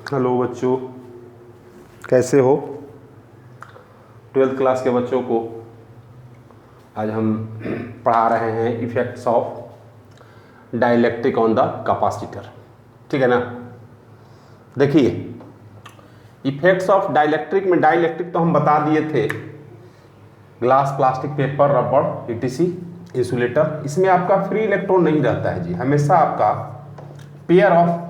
Hello बच्चों, कैसे हो? 12th क्लास के बच्चों को आज हम पढ़ा रहे हैं effects of dielectric on the capacitor. ठीक है ना। देखिए, इफेक्ट्स ऑफ डाइलेक्ट्रिक में डाइलेक्ट्रिक तो हम बता दिए थे, ग्लास, प्लास्टिक, पेपर, रबड़, ईटीसी, इंसुलेटर। इसमें आपका फ्री इलेक्ट्रॉन नहीं रहता है जी, हमेशा आपका पेयर ऑफ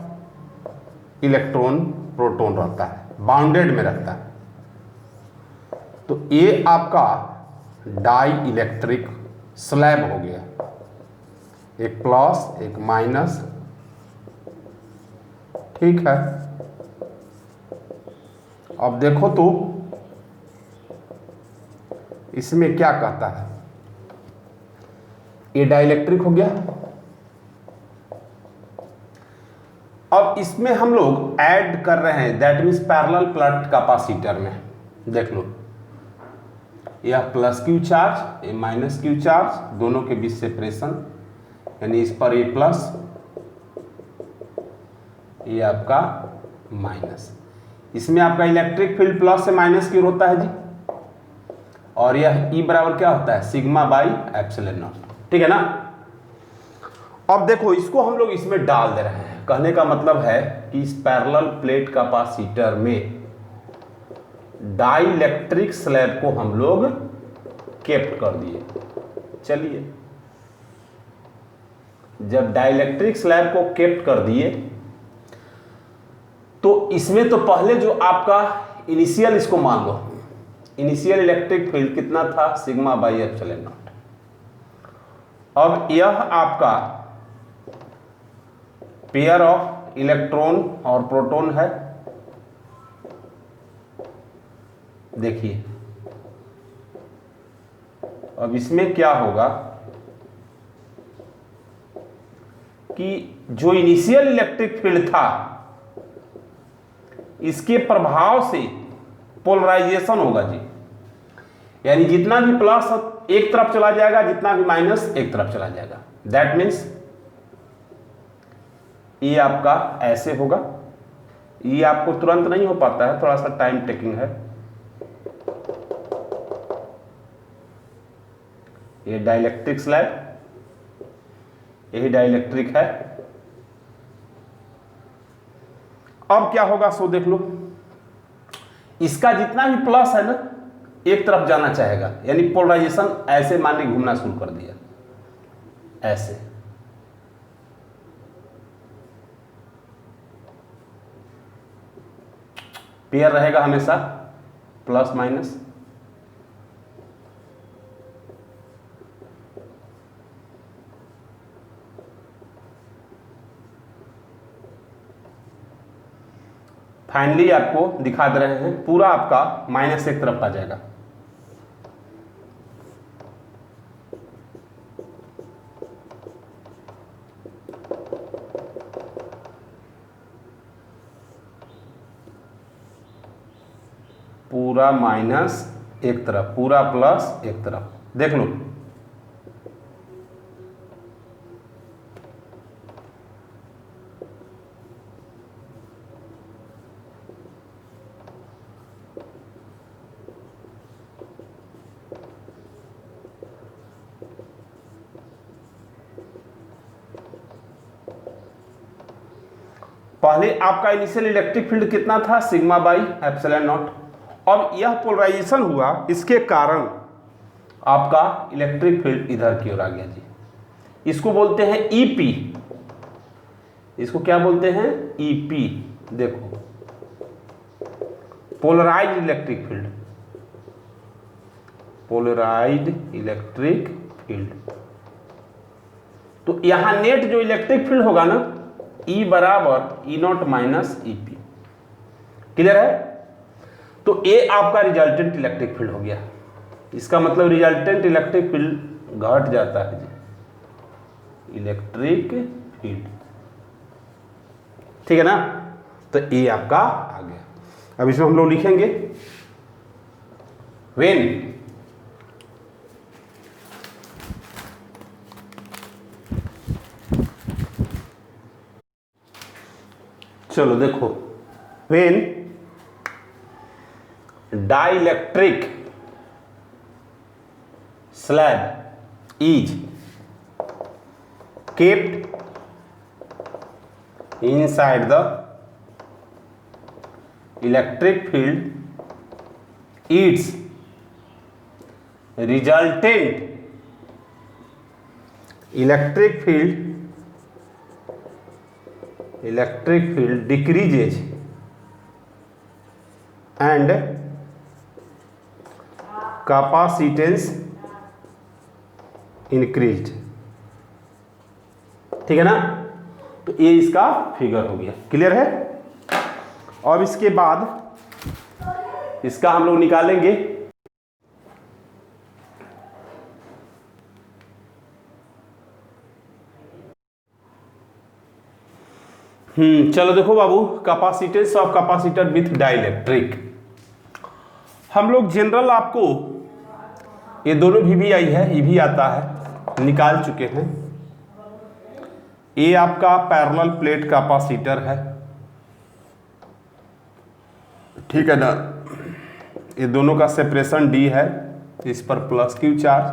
इलेक्ट्रॉन प्रोटॉन रहता है, बाउंडेड में रहता है। तो ये आपका डाई इलेक्ट्रिक स्लैब हो गया, एक प्लस एक माइनस। ठीक है, अब देखो तो इसमें क्या कहता है, ये डाइलेक्ट्रिक हो गया। अब इसमें हम लोग ऐड कर रहे हैं, that means parallel plate capacitor में। देख लो, यह प्लस क्यू चार्ज, ये माइनस क्यू चार्ज, दोनों के बीच सेपरेशन, यानी इस पर ये प्लस, ये आपका माइनस। इसमें आपका इलेक्ट्रिक फील्ड प्लस से माइनस की ओर होता है जी, और यह E बराबर क्या होता है, सिग्मा बाई एप्सिलॉन नॉट। ठीक है ना। अब देखो, इसको हम लोग इसमें डाल दे रहे हैं। कहने का मतलब है कि इस पैरेलल प्लेट कैपेसिटर में डाइलेक्ट्रिक स्लैब को हम लोग केप्ट कर दिए। चलिए, जब डाइलेक्ट्रिक स्लैब को केप्ट कर दिए तो इसमें तो पहले जो आपका इनिशियल, इसको मान लो इनिशियल इलेक्ट्रिक फील्ड कितना था, सिग्मा बाई एप्सिलॉन नॉट। अब यह आपका पेयर ऑफ इलेक्ट्रॉन और प्रोटॉन है। देखिए, अब इसमें क्या होगा कि जो इनिशियल इलेक्ट्रिक फील्ड था, इसके प्रभाव से पोलराइजेशन होगा जी, यानी जितना भी प्लस एक तरफ चला जाएगा, जितना भी माइनस एक तरफ चला जाएगा। दैट मीन्स ये आपका ऐसे होगा। ये आपको तुरंत नहीं हो पाता है, थोड़ा सा टाइम टेकिंग है। ये डाइलेक्ट्रिक स्लैब, यही डाइलेक्ट्रिक है। अब क्या होगा सो देख लो, इसका जितना भी प्लस है ना, एक तरफ जाना चाहेगा, यानी पोलराइजेशन ऐसे मान ली घूमना शुरू कर दिया, ऐसे। पेयर रहेगा हमेशा प्लस माइनस। फाइनली आपको दिखा दे रहे हैं, पूरा आपका माइनस एक तरफ आ जाएगा। पूरा माइनस एक तरफ, पूरा प्लस एक तरफ। देख लो, पहले आपका इनिशियल इलेक्ट्रिक फील्ड कितना था, सिग्मा बाई एप्सिलॉन नॉट। अब यह पोलराइजेशन हुआ, इसके कारण आपका इलेक्ट्रिक फील्ड इधर की ओर आ गया जी। इसको बोलते हैं ईपी। इसको क्या बोलते हैं, ईपी। देखो, polarised electric field, polarised electric field. तो यहां नेट जो इलेक्ट्रिक फील्ड होगा ना, E बराबर E not minus EP. Clear है। तो ये आपका रिजल्टेंट इलेक्ट्रिक फील्ड हो गया। इसका मतलब रिजल्टेंट इलेक्ट्रिक फील्ड घट जाता है जी, इलेक्ट्रिक फील्ड। ठीक है ना। तो ये आपका आ गया। अब इसमें हम लोग लिखेंगे व्हेन चलो देखो, when dielectric slab is kept inside the electric field, its resultant electric field decreases and capacitance increased। ठीक है ना, तो ये इसका फिगर हो गया। क्लियर है? अब इसके बाद इसका हम लोग निकालेंगे चलो देखो बाबू, capacitance of capacitor with dielectric. हम लोग जनरल आपको ये दोनों भी आई है, ये भी आता है, निकाल चुके हैं। ये आपका पैरेलल प्लेट कैपेसिटर है, ठीक है ना। ये दोनों का सेपरेशन डी है, इस पर प्लस क्यू चार्ज,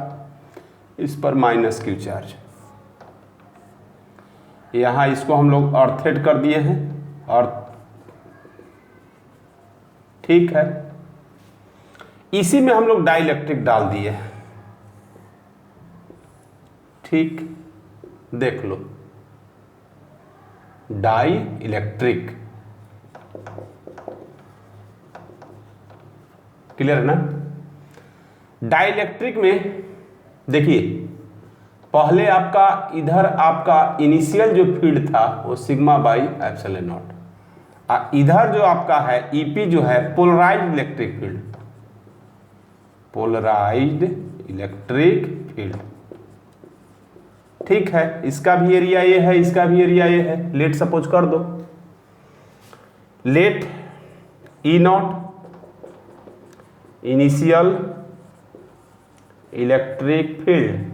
इस पर माइनस क्यू चार्ज। यहाँ इसको हम लोग अर्थेड कर दिए हैं, और ठीक है, इसी में हम लोग डाइलेक्ट्रिक डाल दिए हैं। ठीक, देख लो, डाई इलेक्ट्रिक। क्लियर है ना? डाइलेक्ट्रिक में देखिए, पहले आपका इधर आपका इनिशियल जो फील्ड था वो सिग्मा बाई एप्सिलॉन नॉट, इधर जो आपका है ईपी जो है polarised electric field, polarised electric field. ठीक है, इसका भी एरिया ये है, इसका भी एरिया ये है। लेट सपोज कर दो, let E not initial electric field,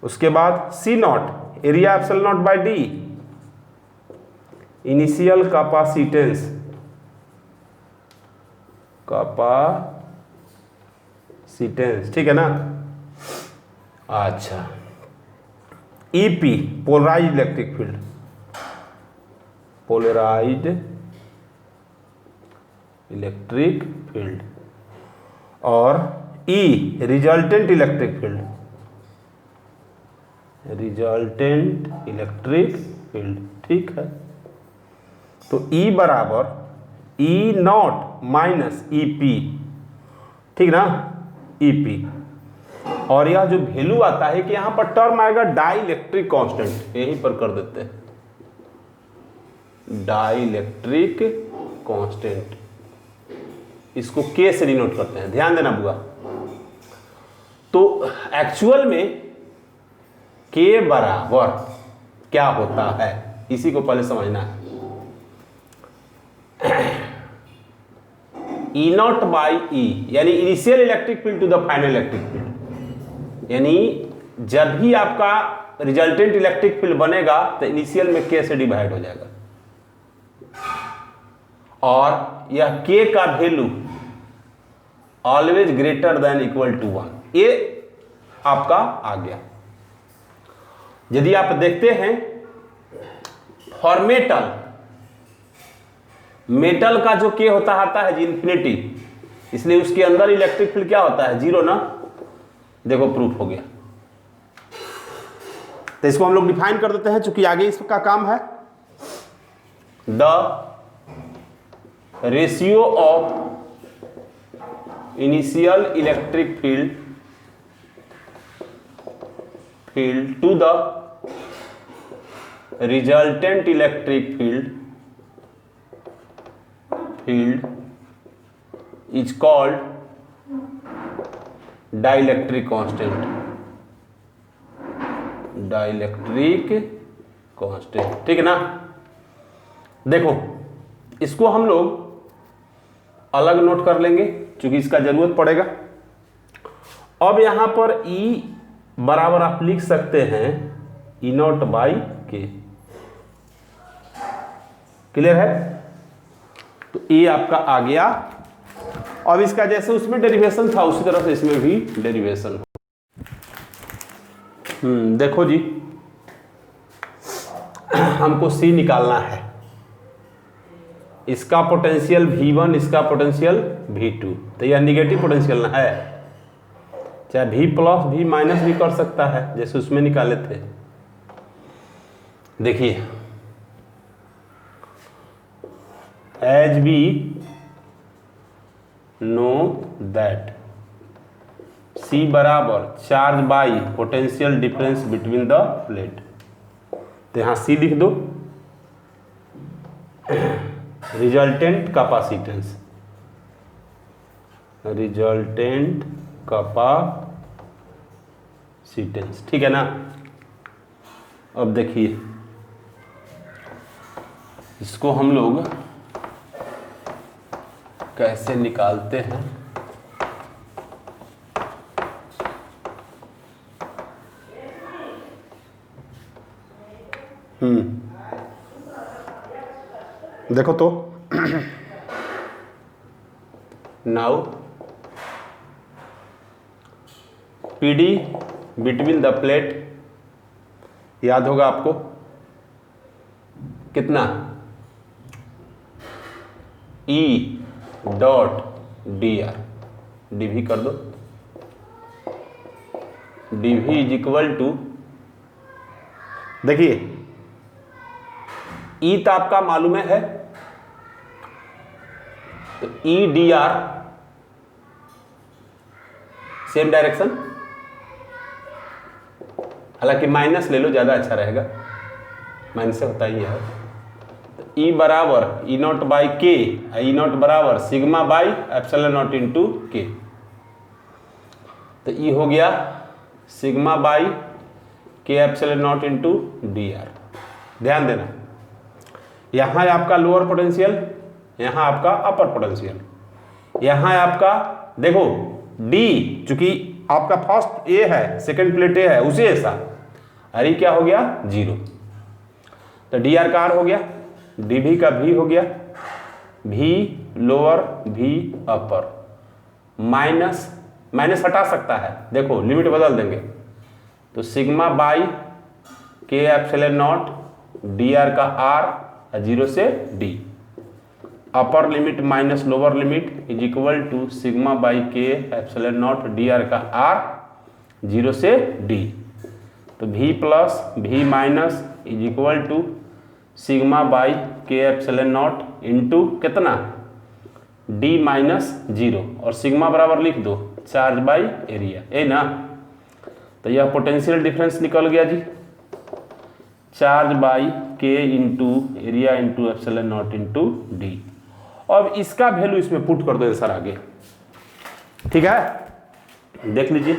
उसके बाद C not area epsilon not by D initial capacitance, capacitance, ठीक है ना। अच्छा, E P polarized electric field, polarised electric field, और E resultant electric field, resultant electric field. ठीक है, तो E बराबर E not minus E P, ठीक ना, ई पी। और यह जो वैल्यू आता है कि यहां पर टर्म आएगा डाई इलेक्ट्रिक कांस्टेंट, यहीं पर कर देते हैं डाई इलेक्ट्रिक कांस्टेंट, इसको के से डिनोट करते हैं, ध्यान देना बुआ। तो एक्चुअल में के बराबर क्या होता है, इसी को पहले समझना है। ई नॉट बाई ई, यानी initial electric field to the final electric field, यानी जब भी आपका रिजल्टेंट इलेक्ट्रिक फील्ड बनेगा तो इनिशियल में के से डिवाइड हो जाएगा, और यह के का value always greater than equal to 1, ये आपका आ गया। यदि आप देखते हैं फॉर मेटल का जो के होता है जी इन्फिनिटी, इसलिए उसके अंदर इलेक्ट्रिक फील्ड क्या होता है, जीरो ना। देखो प्रूफ हो गया। तो इसको हम लोग डिफाइन कर देते हैं, चूंकि आगे इसका काम है। The ratio of initial electric field to the resultant electric field is called dielectric constant, dielectric constant, ठीक है ना। देखो इसको हम लोग अलग नोट कर लेंगे क्योंकि इसका जरूरत पड़ेगा। अब यहां पर E बराबर आप लिख सकते हैं ई नॉट बाई के, क्लियर है? तो ये आपका आ गया। अब इसका जैसे उसमें डेरिवेशन था उसी तरह से इसमें भी डेरिवेशन हो। देखो जी, हमको C निकालना है। इसका पोटेंशियल V1, इसका पोटेंशियल V2, तो यह निगेटिव पोटेंशियल ना है, चाहे V प्लस V माइनस भी कर सकता है जैसे उसमें निकाले थे। देखिए, as we know that C बराबर charge by potential difference between the plate, तो यहाँ C लिख दो, रिजल्टेंट कैपेसिटेंस, रिजल्टेंट कैपेसिटेंस, ठीक है ना। अब देखिए, इसको हम लोग कैसे निकालते हैं। देखो तो now PD between the plate, याद होगा आपको कितना, E डॉट dr, dv कर दो, dv इज इक्वल टू, देखिए E तो आपका मालूम है, तो E dr सेम डायरेक्शन, हालांकि माइनस ले लो ज़्यादा अच्छा रहेगा, माइनस से होता ही है। तो E बराबर E नॉट बाई के, E नॉट बराबर sigma by epsilon naught into के, तो E हो गया sigma by K epsilon naught into dr। ध्यान देना, यहाँ है आपका लोअर पोटेंशियल, यहाँ आपका अपर पोटेंशियल, यहाँ है आपका देखो D, चूंकि आपका फर्स्ट A है, सेकंड प्लेट A है, उसी ऐसा, अरे क्या हो गया 0, तो dr का r हो गया, dv का v हो गया, v lower v upper, minus minus हटा सकता है, देखो लिमिट बदल देंगे, तो sigma by K epsilon naught dr का r 0 से d, upper limit minus lower limit is equal to sigma by K epsilon naught dr का r 0 से d, तो v plus v minus is equal to sigma by K epsilon naught into कितना d minus 0, और sigma बराबर लिख दो charge by area, ए ना। तो यह पोटेंशियल डिफरेंस निकल गया जी, चार्ज बाई के into area into epsilon naught into D. अब इसका वैल्यू इसमें पुट कर दो आंसर आगे, ठीक है, देख लीजिए।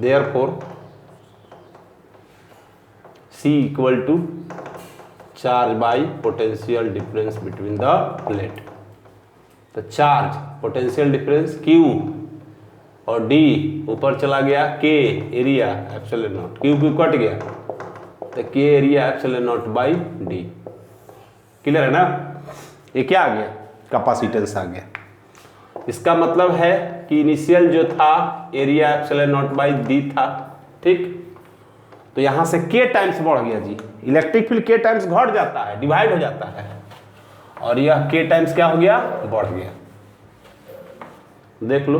Therefore C equal to charge by potential difference between the plate, तो चार्ज पोटेंशियल डिफरेंस Q और D ऊपर चला गया, K area epsilon not, Q cut गया, तो K area epsilon not by D, clear है ना। ये क्या आ गया, कैपेसिटेंस आ गया। इसका मतलब है कि इनिशियल जो था area epsilon not by D था, ठीक, तो यहां से के टाइम्स बढ़ गया जी, इलेक्ट्रिक फील्ड के टाइम्स घट जाता है, डिवाइड हो जाता है, और यह के टाइम्स क्या हो गया, बढ़ गया। देख लो,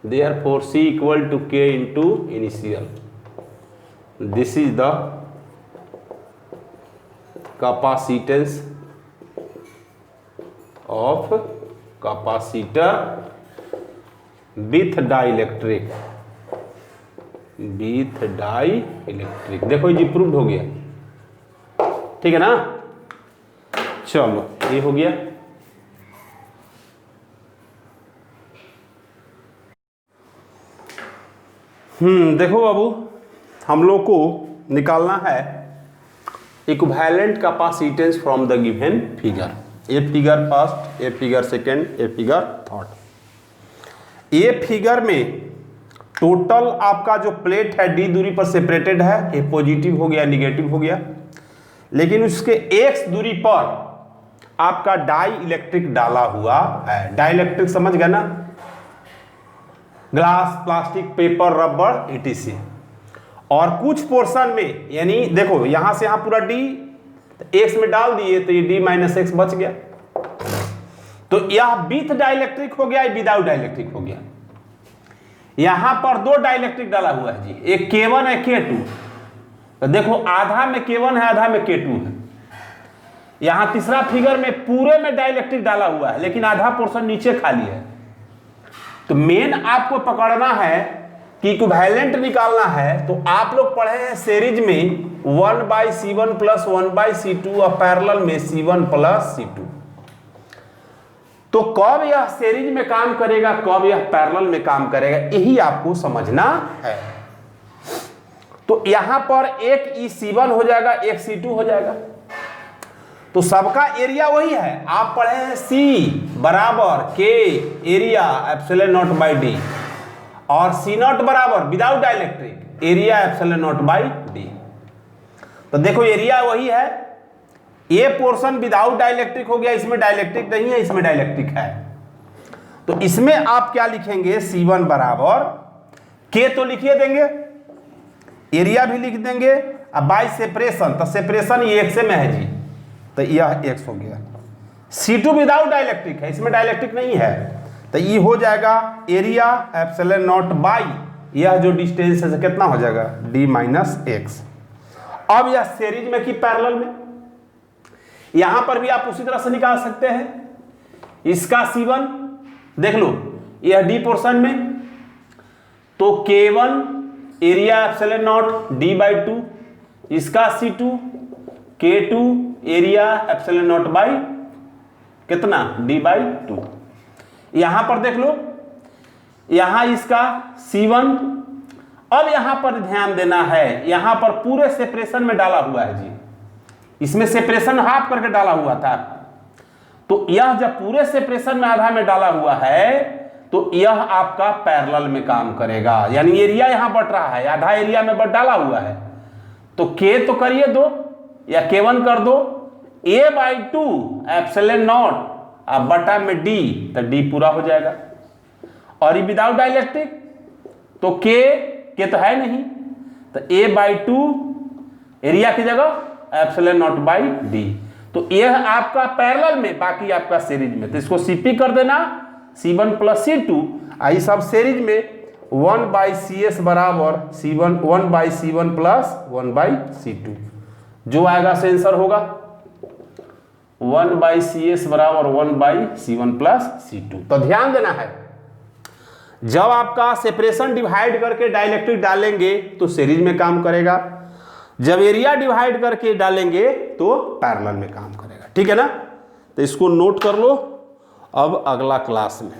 देयरफॉर C इक्वल टू के into initial, this is the capacitance of capacitor with dielectric, with dielectric, देखो ये प्रूव्ड हो गया, ठीक है ना। चलो ये हो गया। देखो बाबू, हम लोग को निकालना है equivalent capacitance from the given figure, a figure first, a figure second, a figure third. ये फिगर में टोटल आपका जो प्लेट है डी दूरी पर सेपरेटेड है, ये पॉजिटिव हो गया, निगेटिव हो गया, लेकिन उसके एक्स दूरी पर आपका डाई इलेक्ट्रिक डाला हुआ है। डाई इलेक्ट्रिक समझ गए ना, glass, plastic, paper, rubber, etc। और कुछ पोर्शन में, यानी देखो यहां से यहां पूरा डी एक्स में डाल दिए तो ये डी माइनस एक्स बच गया, तो यह विथ डाइलेक्ट्रिक हो गया, विदाउट डाइलेक्ट्रिक हो गया। यहां पर दो डाइलेक्ट्रिक डाला हुआ है जी, एक K1 है K2, तो देखो आधा में K1 है, आधा में K2 है। यहां तीसरा फिगर में पूरे में डाइलेक्ट्रिक डाला हुआ है, लेकिन आधा पोर्शन नीचे खाली है। तो मेन आपको पकड़ना है कि इक्विवेलेंट निकालना है, तो आप लोग पढ़े हैं सीरीज में 1/C1 + 1/C2 और पैरेलल में C1 + C2। तो कब यह सीरीज में काम करेगा, कब यह पैरेलल में काम करेगा, यही आपको समझना है। तो यहां पर एक C1 हो जाएगा, एक C2 हो जाएगा, तो सबका एरिया वही है। आप पढ़े हैं C = K एरिया ε0/d और C0 = without dielectric area ε0/d। तो देखो एरिया वही है, ये पोर्शन विदाउट डाइलेक्ट्रिक हो गया, इसमें डाइलेक्ट्रिक नहीं है, इसमें डाइलेक्ट्रिक है। तो इसमें आप क्या लिखेंगे, C1 = K तो लिखिए देंगे, एरिया भी लिख देंगे, अब बाय सेपरेशन, तो सेपरेशन ये x में है जी, तो यह x हो गया। C2 विदाउट डाइलेक्ट्रिक है, इसमें डाइलेक्ट्रिक नहीं है, तो ये हो जाएगा एरिया ε0/, यह जो डिस्टेंस है कितना हो जाएगा, d - x। अब यह सीरीज में कि पैरेलल में, यहां पर भी आप उसी तरह से निकाल सकते हैं। इसका C1 देख लो, यह d पोर्शन में, तो K1 एरिया ε0d/2, इसका C2 K2 एरिया ε0 कितना d/2। यहां पर देख लो, यहां इसका C1। अब यहां पर ध्यान देना है, यहां पर पूरे सेपरेशन में डाला हुआ है जी, इसमें सेपरेशन हाफ करके डाला हुआ था, तो यह जब पूरे सेपरेशन में आधा में डाला हुआ है, तो यह आपका पैरेलल में काम करेगा। यानी एरिया यहां बढ़ रहा है, आधा एरिया में बढ़ डाला हुआ है, तो K तो करिए 2 या K1 कर दो, A/2 ε0 अब बटा में D, तो D पूरा हो जाएगा। और ये विदाउट डाइलेक्ट्रिक, तो K तो है नहीं, तो A/2 एरिया की जगह ε0/d। तो यह आपका पैरेलल में, बाकी आपका सीरीज में, तो इसको CP कर देना, C1 + C2, आई सब सीरीज में 1/CS = C1 1/C1 + 1/C2, जो आएगा से आंसर होगा 1/CS = 1/C1 + C2। तो ध्यान देना है, जब आपका सेपरेशन डिवाइड करके डाइलेक्ट्रिक डालेंगे तो सीरीज में काम करेगा, जब एरिया डिवाइड करके डालेंगे तो पैरेलल में काम करेगा। ठीक है ना, तो इसको नोट कर लो। अब अगला क्लास में